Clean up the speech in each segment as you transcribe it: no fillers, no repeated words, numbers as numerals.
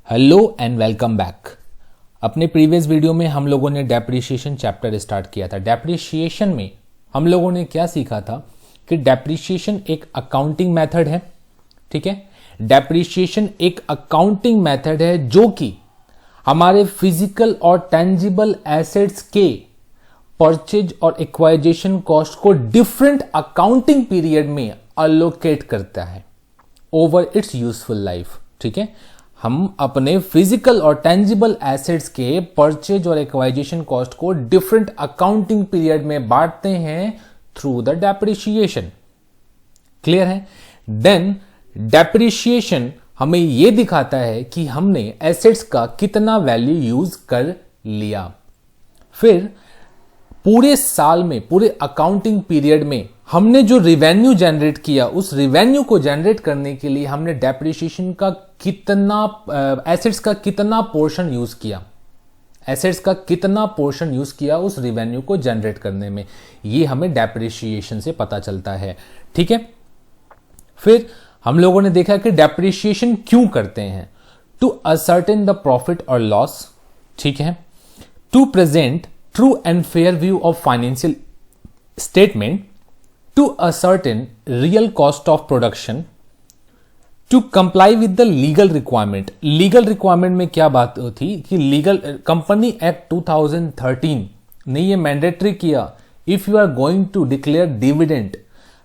Hello and welcome back. अपने previous video में हम लोगों ने डेप्रिसिएशन चैप्टर स्टार्ट किया था। डेप्रिसिएशन में हम लोगों ने क्या सीखा था कि डेप्रिसिएशन एक अकाउंटिंग मेथड है। ठीक है, डेप्रिसिएशन एक अकाउंटिंग मेथड है जो कि हमारे फिजिकल और टेंजिबल एसेट्स के परचेज और एक्वाइजेशन कॉस्ट को डिफरेंट अकाउंटिंग पीरियड में अलोकेट करता है ओवर इट्स यूजफुल लाइफ। ठीक है, हम अपने फिजिकल और टेंजिबल एसेट्स के परचेज और एक्वाइजेशन कॉस्ट को डिफरेंट अकाउंटिंग पीरियड में बांटते हैं थ्रू द डेप्रिसिएशन। क्लियर है? देन डेप्रिसिएशन हमें यह दिखाता है कि हमने एसेट्स का कितना वैल्यू यूज कर लिया। फिर पूरे साल में, पूरे अकाउंटिंग पीरियड में हमने जो रिवेन्यू जनरेट किया, उस रिवेन्यू को जनरेट करने के लिए हमने डेप्रिसिएशन का कितना, एसेट्स का कितना पोर्शन यूज किया, एसेट्स का कितना पोर्शन यूज किया उस रिवेन्यू को जनरेट करने में, ये हमें डेप्रिसिएशन से पता चलता है। ठीक है, फिर हम लोगों ने देखा कि डेप्रिसिएशन क्यों करते हैं। टू असर्टेन द प्रॉफिट और लॉस। ठीक है, to present true and fair view of financial statement, to ascertain real cost of production, to comply with the legal requirement. Legal requirement में क्या बात थी कि लीगल कंपनी एक्ट 2013 ने ये मैंडेटरी किया, if you are going to declare dividend,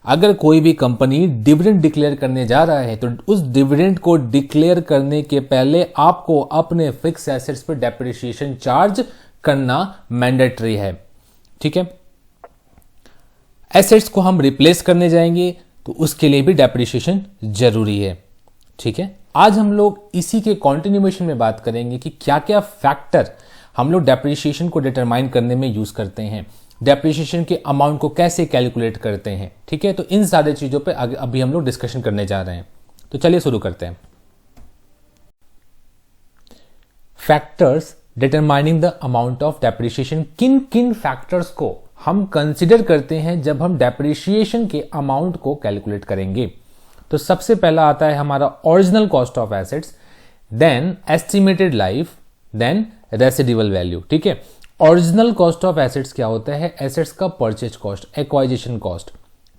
अगर कोई भी कंपनी डिविडेंड डिक्लेयर करने जा रहा है तो उस डिविडेंड को डिक्लेयर करने के पहले आपको अपने फिक्स एसेट्स पर डेप्रिसिएशन चार्ज करना मैंडेटरी है। ठीक है, एसेट्स को हम रिप्लेस करने जाएंगे तो उसके लिए भी डेप्रिसिएशन जरूरी है। ठीक है, आज हम लोग इसी के कॉन्टिन्यूएशन में बात करेंगे कि क्या क्या फैक्टर हम लोग डेप्रिसिएशन को डिटरमाइन करने में यूज करते हैं, डेप्रिसिएशन के अमाउंट को कैसे कैलकुलेट करते हैं। ठीक है, तो इन सारे चीजों पे अभी हम लोग डिस्कशन करने जा रहे हैं। तो चलिए शुरू करते हैं। Factors determining the amount of depreciation. किन किन फैक्टर्स को हम कंसिडर करते हैं जब हम डेप्रिसिएशन के अमाउंट को कैलकुलेट करेंगे। तो सबसे पहला आता है हमारा original cost of assets, then estimated life, then residual value. ठीक है, ओरिजिनल कॉस्ट ऑफ एसेट्स क्या होता है? एसेट्स का परचेज कॉस्ट, एक्वाइजेशन कॉस्ट।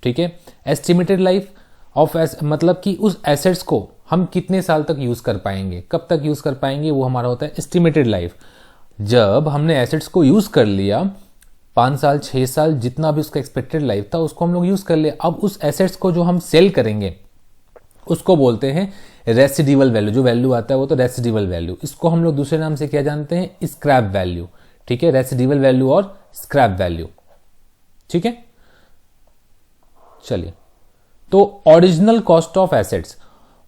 ठीक है, एस्टिमेटेड लाइफ ऑफ मतलब कि उस एसेट्स को हम कितने साल तक यूज कर पाएंगे, कब तक यूज कर पाएंगे, वो हमारा होता है एस्टिमेटेड लाइफ। जब हमने एसेट्स को यूज कर लिया 5 साल 6 साल जितना भी उसका एक्सपेक्टेड लाइफ था उसको हम लोग यूज कर लिया, अब उस एसेट्स को जो हम सेल करेंगे उसको बोलते हैं रेसिडुअल वैल्यू। जो वैल्यू आता है वो तो रेसिडुअल वैल्यू, इसको हम लोग दूसरे नाम से क्या जानते हैं? Scrap value. ठीक है, रेसिडुअल वैल्यू और स्क्रैप वैल्यू। ठीक है, चलिए, तो original cost of assets,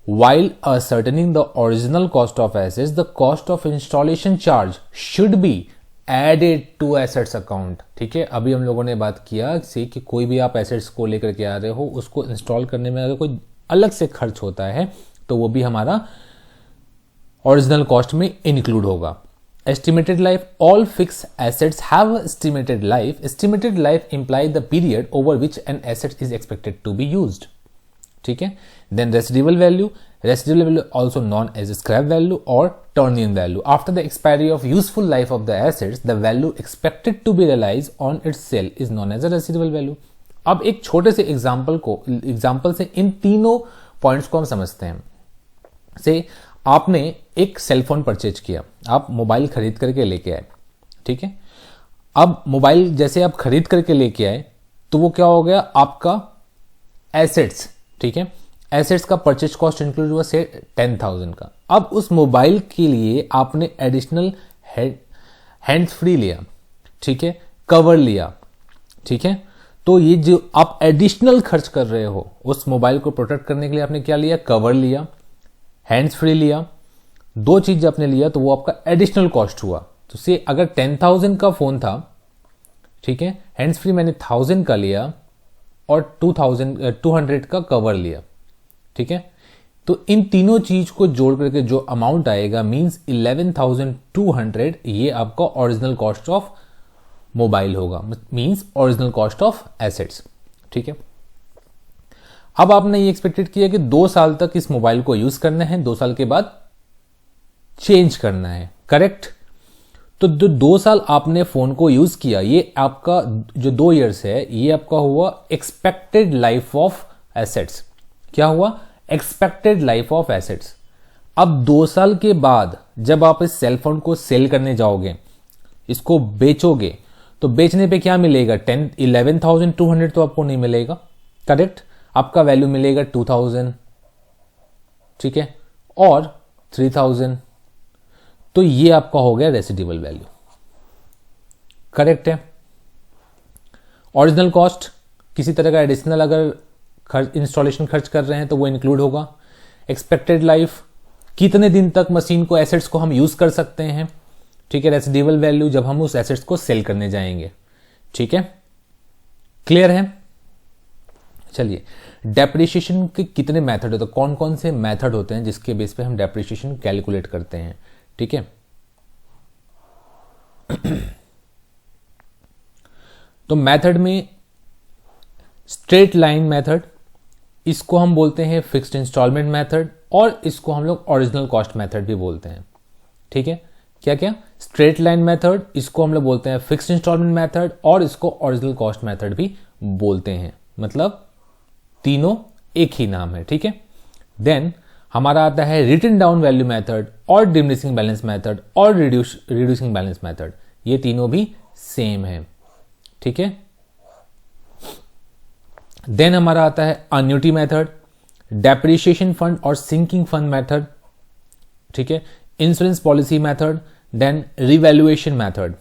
while ascertaining the original cost of assets, the cost of installation charge should be added to assets account। ठीक है, अभी हम लोगों ने बात किया से कि कोई भी आप एसेट्स को लेकर के आ रहे हो, उसको इंस्टॉल करने में अगर कोई अलग से खर्च होता है तो वो भी हमारा ओरिजिनल कॉस्ट में इंक्लूड होगा। Estimated life, all fix assets have estimated life. Estimated life imply the period over which an asset is expected to be used. ठीक है, then residual value, residual value also known as scrap value or turn-in value. After the expiry of useful life of the assets, the value expected to be realized on its sale is known as a residual value. अब एक छोटे से example से इन तीनों points को हम समझते हैं। से आपने एक सेलफोन परचेज किया, आप मोबाइल खरीद करके लेके आए। ठीक है, अब मोबाइल जैसे आप खरीद करके लेके आए तो वो क्या हो गया? आपका एसेट्स। ठीक है, एसेट्स का परचेज कॉस्ट इंक्लूड हुआ से 10,000 का। अब उस मोबाइल के लिए आपने एडिशनल हैंड्स फ्री लिया। ठीक है, कवर लिया। ठीक है, तो ये जो आप एडिशनल खर्च कर रहे हो उस मोबाइल को प्रोटेक्ट करने के लिए आपने क्या लिया? कवर लिया, हैंड्स फ्री लिया, दो चीज आपने लिया तो वो आपका एडिशनल कॉस्ट हुआ। तो से अगर 10,000 का फोन था, ठीक है, हैंड्स फ्री मैंने 1000 का लिया और 200 का कवर लिया। ठीक है, तो इन तीनों चीज को जोड़ करके जो अमाउंट आएगा मींस 11,200, ये आपका ओरिजिनल कॉस्ट ऑफ मोबाइल होगा, means original cost of assets. ठीक है, अब आपने ये एक्सपेक्टेड किया कि 2 साल तक इस मोबाइल को यूज करना है, 2 साल के बाद चेंज करना है, करेक्ट। तो जो 2 साल आपने फोन को यूज किया, ये आपका जो 2 ईयर्स है, ये आपका हुआ एक्सपेक्टेड लाइफ ऑफ एसेट्स। क्या हुआ? Expected life of assets. अब 2 साल के बाद जब आप इस सेल फोन को सेल करने जाओगे, इसको बेचोगे, तो बेचने पे क्या मिलेगा? 11,200 तो आपको नहीं मिलेगा, करेक्ट। आपका वैल्यू मिलेगा 2,000, ठीक है, और 3,000। तो ये आपका हो गया रेसिड्यूअल वैल्यू, करेक्ट है। ओरिजिनल कॉस्ट, किसी तरह का एडिशनल अगर इंस्टॉलेशन खर्च कर रहे हैं तो वो इंक्लूड होगा। एक्सपेक्टेड लाइफ, कितने दिन तक मशीन को, एसेट्स को हम यूज कर सकते हैं, ठीक है। रेसिड्यूअल वैल्यू, जब हम उस एसेट्स को सेल करने जाएंगे, ठीक है, क्लियर है। चलिए, डेप्रिसिएशन के कितने मेथड होते हैं, कौन कौन से मेथड होते हैं जिसके बेस पे हम डेप्रिसिएशन कैलकुलेट करते हैं, ठीक है। तो मेथड में स्ट्रेट लाइन मेथड, इसको हम बोलते हैं फिक्स्ड इंस्टॉलमेंट मेथड, और इसको हम लोग ओरिजिनल कॉस्ट मेथड भी बोलते हैं, ठीक है। क्या क्या? स्ट्रेट लाइन मेथड, इसको हम लोग बोलते हैं फिक्स्ड इंस्टॉलमेंट मेथड, और इसको ओरिजिनल कॉस्ट मेथड भी बोलते हैं, मतलब तीनों एक ही नाम है, ठीक है। देन हमारा आता है रिटन डाउन वैल्यू मेथड, और डिमिनिशिंग बैलेंस मेथड, और रिड्यूसिंग बैलेंस मेथड। ये तीनों भी सेम है, ठीक है। देन हमारा आता है अन्यूटी मेथड, डेप्रिसिएशन फंड और सिंकिंग फंड मेथड, ठीक है, insurance policy method, then revaluation method,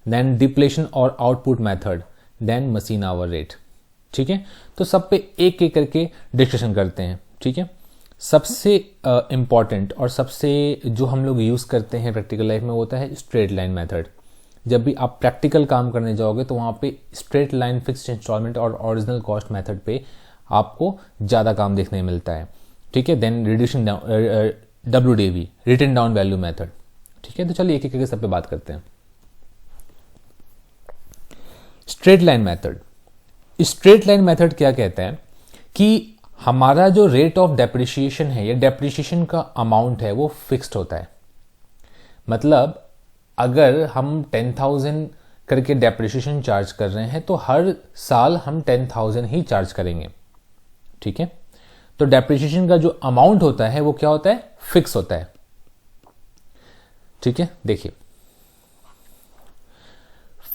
then depletion और output method, then machine hour rate, ठीक है। तो सब पे एक एक करके डिस्कशन करते हैं, ठीक है। सबसे इंपॉर्टेंट और सबसे जो हम लोग यूज करते हैं प्रैक्टिकल लाइफ में होता है स्ट्रेट लाइन मेथड। जब भी आप प्रैक्टिकल काम करने जाओगे तो वहां पे स्ट्रेट लाइन, फिक्स्ड इंस्टॉलमेंट और ओरिजिनल कॉस्ट मेथड पे आपको ज्यादा काम देखने मिलता है, ठीक है। Then reducing WDV, written down value method, ठीक है। तो चलिए एक एक करके सब पे बात करते हैं। Straight line method, straight line method क्या कहता है कि हमारा जो रेट ऑफ डेप्रिसिएशन है, या डेप्रिसिएशन का अमाउंट है, वो फिक्स्ड होता है। मतलब अगर हम 10,000 करके डेप्रिसिएशन चार्ज कर रहे हैं तो हर साल हम 10,000 ही चार्ज करेंगे, ठीक है। तो डेप्रिसिएशन का जो अमाउंट होता है वो क्या होता है? फिक्स होता है, ठीक है। देखिए,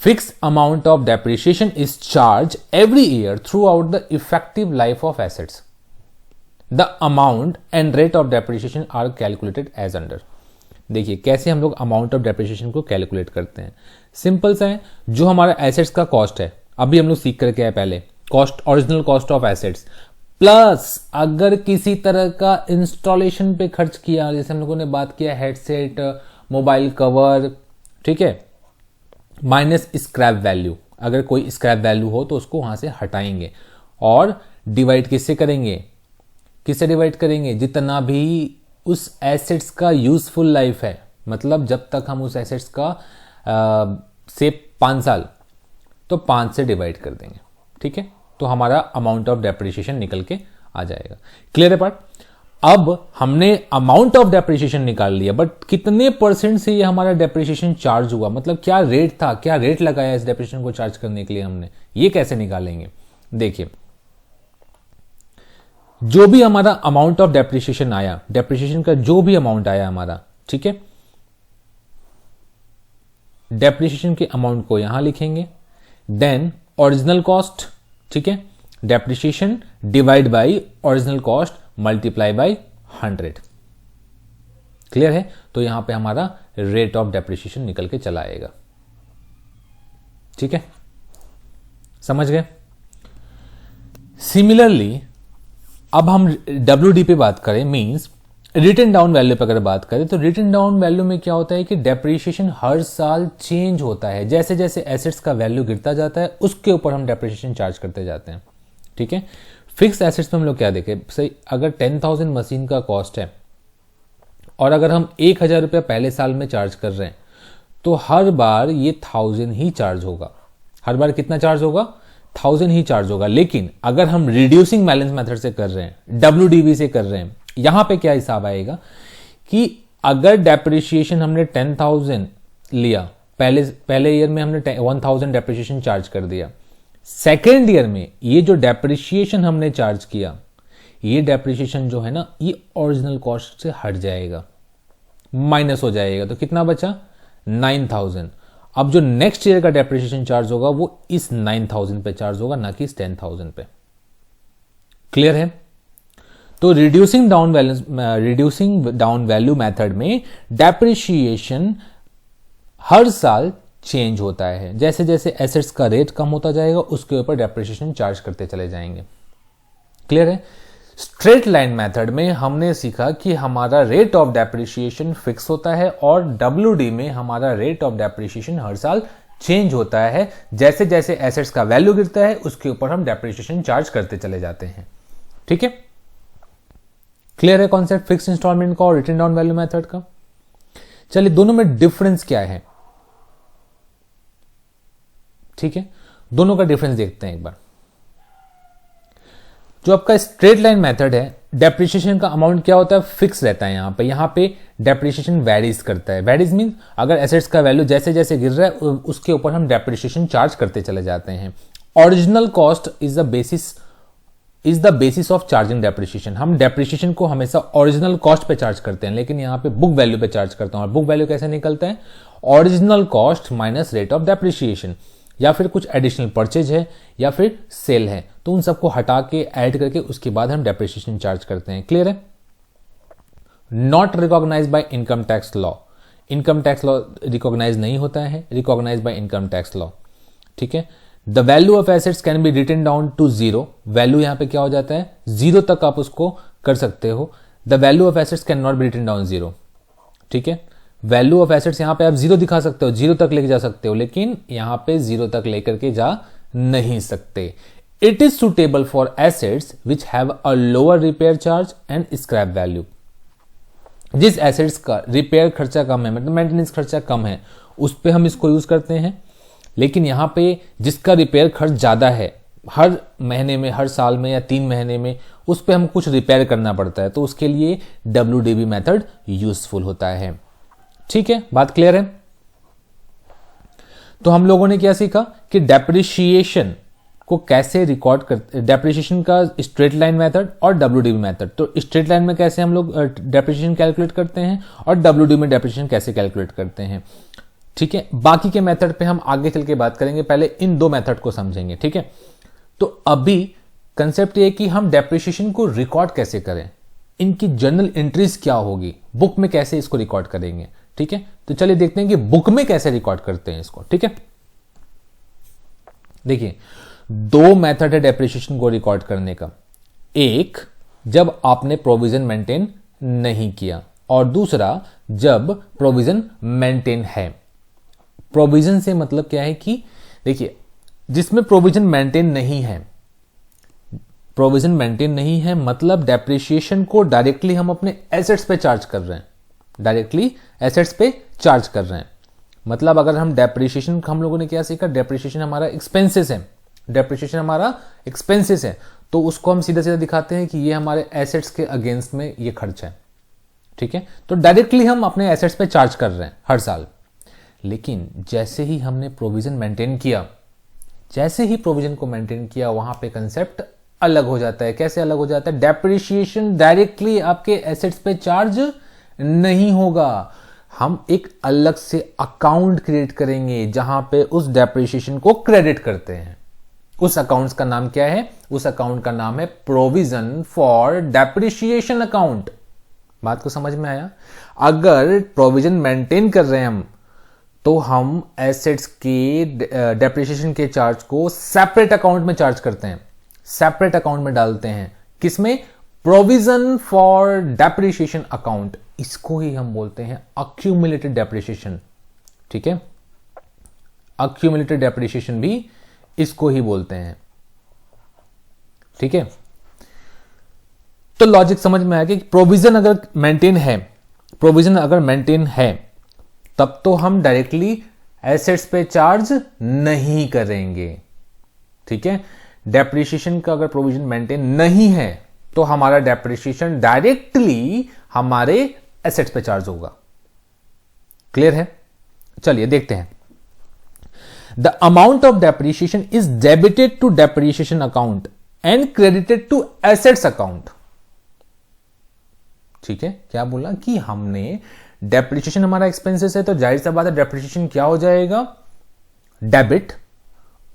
fix amount of depreciation is charge every year throughout the effective life of assets. The amount and rate of depreciation are calculated as under. देखिए कैसे हम लोग अमाउंट ऑफ डेप्रिसिएशन को कैलकुलेट करते हैं। सिंपल सा है, जो हमारा एसेट्स का कॉस्ट है, अभी हम लोग सीख करके आए पहले, cost, original cost of assets, plus अगर किसी तरह का इंस्टॉलेशन पे खर्च किया, जैसे हम लोगों ने बात किया हेडसेट, मोबाइल कवर, ठीक है, माइनस स्क्रैप वैल्यू। अगर कोई स्क्रैप वैल्यू हो तो उसको वहां से हटाएंगे, और डिवाइड किससे करेंगे? किससे डिवाइड करेंगे? जितना भी उस एसेट्स का यूजफुल लाइफ है, मतलब जब तक हम उस एसेट्स का से 5 साल, तो 5 से डिवाइड कर देंगे, ठीक है। तो हमारा अमाउंट ऑफ डेप्रिसिएशन निकल के आ जाएगा। क्लियर है पार्ट? अब हमने अमाउंट ऑफ डेप्रिसिएशन निकाल लिया, बट कितने परसेंट से ये हमारा डेप्रिसिएशन चार्ज हुआ, मतलब क्या रेट था, क्या रेट लगाया इस डेप्रिसिएशन को चार्ज करने के लिए हमने, ये कैसे निकालेंगे? देखिए, जो भी हमारा अमाउंट ऑफ डेप्रिसिएशन आया, डेप्रिसिएशन का जो भी अमाउंट आया हमारा, ठीक है, डेप्रिसिएशन के अमाउंट को यहां लिखेंगे। देन ओरिजिनल कॉस्ट, ठीक है, depreciation divide by original cost multiply by 100। Clear है? तो यहां पे हमारा रेट ऑफ डेप्रिसिएशन निकल के चला आएगा, ठीक है, समझ गए। सिमिलरली अब हम WD पे बात करें, मींस रिटन डाउन वैल्यू पर अगर बात करें, तो रिटन डाउन वैल्यू में क्या होता है कि डेप्रिसिएशन हर साल चेंज होता है। जैसे जैसे एसेट्स का वैल्यू गिरता जाता है उसके ऊपर हम डेप्रिसिएशन चार्ज करते जाते हैं, ठीक है। फिक्स एसेट्स में हम लोग क्या देखें, सही, अगर 10,000 मशीन का कॉस्ट है और अगर हम 1,000 रुपया पहले साल में चार्ज कर रहे हैं, तो हर बार ये 1,000 ही चार्ज होगा। हर बार कितना चार्ज होगा? 1,000 ही चार्ज होगा। लेकिन अगर हम रिड्यूसिंग बैलेंस मेथड से कर रहे हैं, WDV से कर रहे हैं, यहां पे क्या हिसाब आएगा कि अगर डेप्रिसिएशन हमने 10,000 लिया, पहले ईयर में हमने 1,000 डेप्रिसिएशन चार्ज कर दिया, सेकेंड ईयर में ये जो डेप्रिसिएशन हमने चार्ज किया, ये डेप्रिसिएशन जो है ना, ये ओरिजिनल कॉस्ट से हट जाएगा, माइनस हो जाएगा। तो कितना बचा? 9,000। अब जो नेक्स्ट ईयर का डेप्रिसिएशन चार्ज होगा वो इस 9,000 पे चार्ज होगा, ना कि इस 10,000 पे। क्लियर है? तो रिड्यूसिंग डाउन वैल्यू मेथड में डेप्रिसिएशन हर साल चेंज होता है। जैसे जैसे एसेट्स का रेट कम होता जाएगा उसके ऊपर डेप्रिसिएशन चार्ज करते चले जाएंगे। क्लियर है? स्ट्रेट लाइन मेथड में हमने सीखा कि हमारा रेट ऑफ डेप्रिसिएशन फिक्स होता है और WD में हमारा रेट ऑफ डेप्रिसिएशन हर साल चेंज होता है। जैसे जैसे एसेट्स का वैल्यू गिरता है उसके ऊपर हम डेप्रिसिएशन चार्ज करते चले जाते हैं। ठीक है? क्लियर है कॉन्सेप्ट फिक्स इंस्टॉलमेंट का और रिटन डाउन वैल्यू मेथड का? चलिए, दोनों में डिफरेंस क्या है? ठीक है, दोनों का डिफरेंस देखते हैं एक बार। जो आपका स्ट्रेट लाइन मेथड है, डेप्रिसिएशन का अमाउंट क्या होता है? फिक्स रहता है। यहां पे डेप्रिसिएशन वेरीज करता है। वेरीज मीन अगर एसेट्स का वैल्यू जैसे जैसे गिर रहा है उसके ऊपर हम डेप्रिसिएशन चार्ज करते चले जाते हैं। Original cost is the basis of charging depreciation. हम डेप्रिसिएशन को हमेशा ओरिजिनल कॉस्ट पे चार्ज करते हैं, लेकिन यहां पे बुक वैल्यू पे चार्ज करते हैं। और बुक वैल्यू कैसे निकलता है? Original cost minus rate of depreciation, या फिर कुछ एडिशनल परचेज है या फिर सेल है, तो उन सबको हटा के ऐड करके उसके बाद हम डेप्रिसिएशन चार्ज करते हैं। क्लियर है? Not recognise by income tax law. Income tax law recognise नहीं होता है, recognise by income tax law. ठीक है? The value of assets can be written down to 0। Value यहां पे क्या हो जाता है? 0 तक आप उसको कर सकते हो। The value of assets can not be written down 0। ठीक है? वैल्यू ऑफ एसेट्स यहां पे आप 0 दिखा सकते हो, 0 तक लेके जा सकते हो, लेकिन यहां पे 0 तक लेकर के जा नहीं सकते। It is suitable for assets which have a lower repair charge and scrap value. जिस एसेट्स का रिपेयर खर्चा कम है, मतलब मेंटेनेंस खर्चा कम है, उस पे हम इसको यूज करते हैं। लेकिन यहां पे जिसका रिपेयर खर्च ज्यादा है, हर महीने में, हर साल में या 3 महीने में उस पे हम कुछ रिपेयर करना पड़ता है, तो उसके लिए WDV मेथड यूजफुल होता है। ठीक है, बात क्लियर है? तो हम लोगों ने क्या सीखा कि डेप्रिसिएशन को कैसे रिकॉर्ड करते, डेप्रिसिएशन का स्ट्रेट लाइन मेथड और WDV मेथड। तो स्ट्रेट लाइन में कैसे हम लोग डेप्रिसिएशन कैलकुलेट करते हैं और WDV में डेप्रिसिएशन कैसे कैलकुलेट करते हैं। ठीक है, बाकी के मेथड पे हम आगे चल के बात करेंगे, पहले इन 2 मेथड को समझेंगे। ठीक है, तो अभी कंसेप्ट ये कि हम डेप्रिसिएशन को रिकॉर्ड कैसे करें, इनकी जर्नल एंट्रीज क्या होगी, बुक में कैसे इसको रिकॉर्ड करेंगे। ठीक है, तो चलिए देखते हैं कि बुक में कैसे रिकॉर्ड करते हैं इसको। ठीक है, देखिए 2 मेथड है डेप्रिसिएशन को रिकॉर्ड करने का। एक, जब आपने प्रोविजन मेंटेन नहीं किया, और दूसरा जब प्रोविजन मेंटेन है। प्रोविजन से मतलब क्या है कि देखिए, जिसमें प्रोविजन मेंटेन नहीं है, प्रोविजन मेंटेन नहीं है मतलब डेप्रिसिएशन को डायरेक्टली हम अपने एसेट्स पे चार्ज कर रहे हैं, डायरेक्टली एसेट्स पे चार्ज कर रहे हैं। मतलब अगर हम डेप्रिसिएशन, हम लोगों ने क्या सीखा, डेप्रिसिएशन हमारा एक्सपेंसेस है, डेप्रिसिएशन हमारा एक्सपेंसेस है, तो उसको हम सीधा सीधा दिखाते हैं कि ये हमारे एसेट्स के अगेंस्ट में ये खर्च है। ठीक है, तो डायरेक्टली हम अपने एसेट्स पे चार्ज कर रहे हैं हर साल। लेकिन जैसे ही हमने प्रोविजन मेंटेन किया, जैसे ही प्रोविजन को मेंटेन किया, वहां पे कंसेप्ट अलग हो जाता है। कैसे अलग हो जाता है? डेप्रिसिएशन डायरेक्टली आपके एसेट्स पे चार्ज नहीं होगा, हम एक अलग से अकाउंट क्रिएट करेंगे जहां पे उस डेप्रिसिएशन को क्रेडिट करते हैं। उस अकाउंट का नाम क्या है? उस अकाउंट का नाम है प्रोविजन फॉर डेप्रिसिएशन अकाउंट। बात को समझ में आया? अगर प्रोविजन मेंटेन कर रहे हैं तो हम एसेट्स के डेप्रिसिएशन के चार्ज को सेपरेट अकाउंट में चार्ज करते हैं, सेपरेट अकाउंट में डालते हैं। किसमें? Provision for depreciation account. इसको ही हम बोलते हैं अक्यूमुलेटेड डेप्रिसिएशन। ठीक है, अक्यूमुलेटेड डेप्रिसिएशन भी इसको ही बोलते हैं। ठीक है, तो लॉजिक समझ में आया कि प्रोविजन अगर मेंटेन है, प्रोविजन अगर मेंटेन है तब तो हम डायरेक्टली एसेट्स पे चार्ज नहीं करेंगे। ठीक है, डेप्रिसिएशन का अगर प्रोविजन मेंटेन नहीं है तो हमारा डेप्रिसिएशन डायरेक्टली हमारे एसेट्स पे चार्ज होगा। क्लियर है? चलिए देखते हैं। The amount of depreciation is debited to depreciation account and credited to assets account. ठीक है, क्या बोला कि हमने डेप्रिसिएशन हमारा एक्सपेंसेस है, तो जाहिर सा बात है डेप्रिसिएशन क्या हो जाएगा, डेबिट।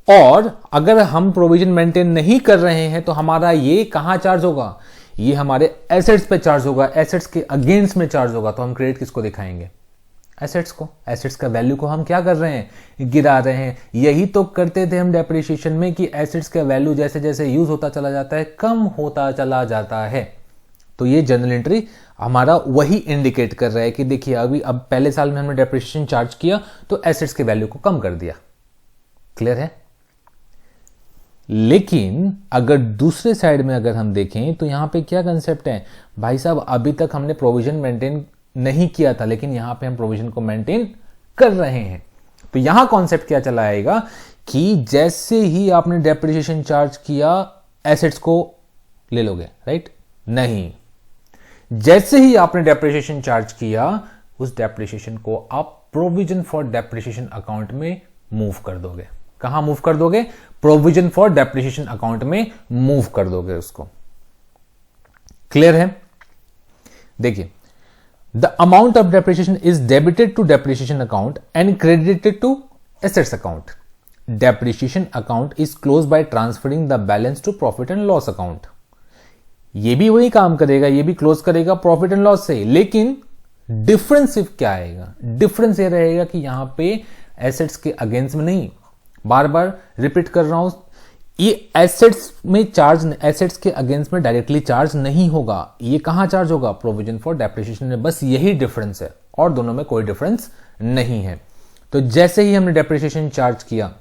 और अगर हम प्रोविजन मेंटेन नहीं कर रहे हैं तो हमारा ये कहां चार्ज होगा, ये हमारे एसेट्स पे चार्ज होगा, एसेट्स के अगेंस्ट में चार्ज होगा। तो हम क्रेडिट किसको दिखाएंगे, एसेट्स को। एसेट्स का वैल्यू को हम क्या कर रहे हैं, गिरा रहे हैं। यही तो करते थे हम डेप्रिसिएशन में कि एसेट्स का वैल्यू जैसे जैसे यूज होता चला जाता है कम होता चला जाता है। तो ये जर्नल एंट्री हमारा वही इंडिकेट कर रहा है कि देखिए अब पहले साल में हमने डेप्रिसिएशन चार्ज किया तो एसेट्स के वैल्यू को कम कर दिया। क्लियर है? लेकिन अगर दूसरे साइड में अगर हम देखें तो यहां पे क्या कंसेप्ट है, भाई साहब अभी तक हमने प्रोविजन मेंटेन नहीं किया था, लेकिन यहां पे हम प्रोविजन को मेंटेन कर रहे हैं। तो यहां कॉन्सेप्ट क्या चला आएगा कि जैसे ही आपने डेप्रिसिएशन चार्ज किया एसेट्स को ले लोगे, राइट? नहीं, जैसे ही आपने डेप्रिसिएशन चार्ज किया उस डेप्रिसिएशन को आप प्रोविजन फॉर डेप्रिसिएशन अकाउंट में मूव कर दोगे। कहां मूव कर दोगे, प्रोविजन फॉर डेप्रिसिएशन अकाउंट में मूव कर दोगे उसको। क्लियर है? देखिए, the amount of depreciation is debited to depreciation account and credited to assets account. Depreciation account is close by transferring the balance to profit and loss account. ये भी वही काम करेगा, ये भी क्लोज करेगा प्रॉफिट एंड लॉस से, लेकिन डिफरेंस सिर्फ क्या आएगा, डिफरेंस ये रहेगा कि यहां पे एसेट्स के अगेंस्ट में नहीं, बार बार रिपीट कर रहा हूं, ये एसेट्स में चार्ज, एसेट्स के अगेंस्ट में डायरेक्टली चार्ज नहीं होगा। ये कहां चार्ज होगा, प्रोविजन फॉर डेप्रिसिएशन में। बस यही डिफरेंस है और दोनों में कोई डिफरेंस नहीं है। तो जैसे ही हमने डेप्रिसिएशन चार्ज किया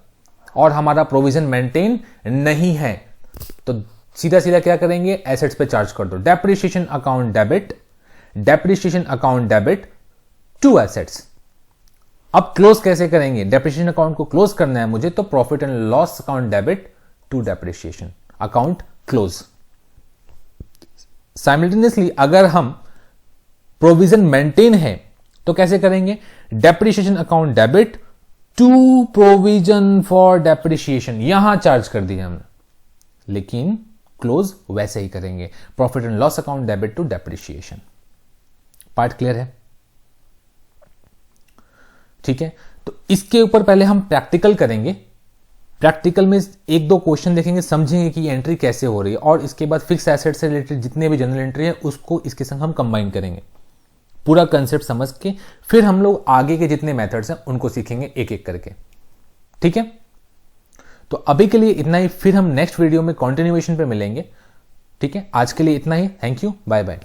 और हमारा प्रोविजन मेंटेन नहीं है तो सीधा सीधा क्या करेंगे, एसेट्स पे चार्ज कर दो। Depreciation account debit, depreciation account debit to assets. अब क्लोज कैसे करेंगे, डेप्रिसिएशन अकाउंट को क्लोज करना है मुझे, तो profit and loss account debit to depreciation account close. Simultaneously अगर हम प्रोविजन मेंटेन है तो कैसे करेंगे, depreciation account debit to provision for depreciation, यहां चार्ज कर दिया हमने, लेकिन क्लोज वैसे ही करेंगे, profit and loss account debit to depreciation. Part clear है? ठीक है, तो इसके ऊपर पहले हम प्रैक्टिकल करेंगे। प्रैक्टिकल में एक दो क्वेश्चन देखेंगे, समझेंगे कि एंट्री कैसे हो रही है, और इसके बाद फिक्स एसेट से रिलेटेड जितने भी जनरल एंट्री है उसको इसके संग हम कंबाइन करेंगे। पूरा कंसेप्ट समझ के फिर हम लोग आगे के जितने मेथड्स हैं उनको सीखेंगे एक एक करके। ठीक है, तो अभी के लिए इतना ही, फिर हम नेक्स्ट वीडियो में कंटिन्यूएशन पे मिलेंगे। ठीक है, आज के लिए इतना ही। Thank you, bye bye.